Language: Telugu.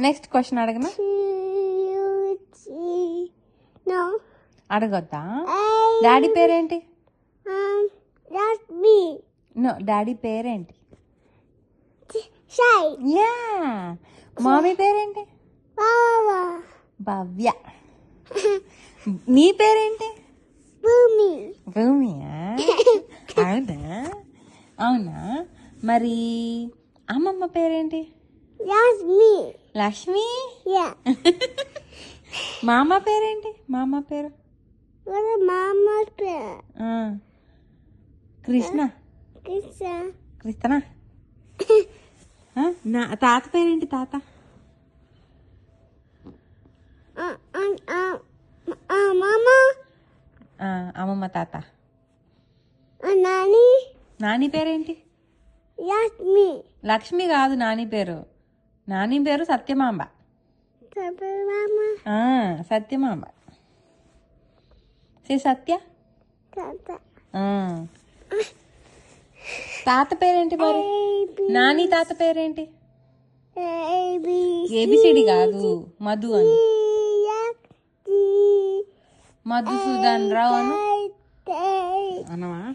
నెక్స్ట్ క్వశ్చన్ అడగనా? అడగొద్దా? డాడీ పేరేంటి? నో, డాడీ పేరేంటి? యా. మమ్మీ పేరేంటి? భవ్య. నీ పేరేంటి? భూమియా? అవునా? అవునా? మరి అమ్మమ్మ పేరేంటి? లక్ష్మి. మామ పేరేంటి? మామ పేరు? కృష్ణ. కృష్ణ. తాత పేరేంటి? తాత అమ్మమ్మ తాత. నాని పేరేంటి? లక్ష్మి కాదు నాని పేరు. నాని పేరు సత్యమాంబ. సత్యమాంబ. సత్య. తాత పేరేంటి మరి? నాని తాత పేరేంటి? ఏబిసిడి కాదు, మధు అని. మధుసూదన్ రావు అనవా?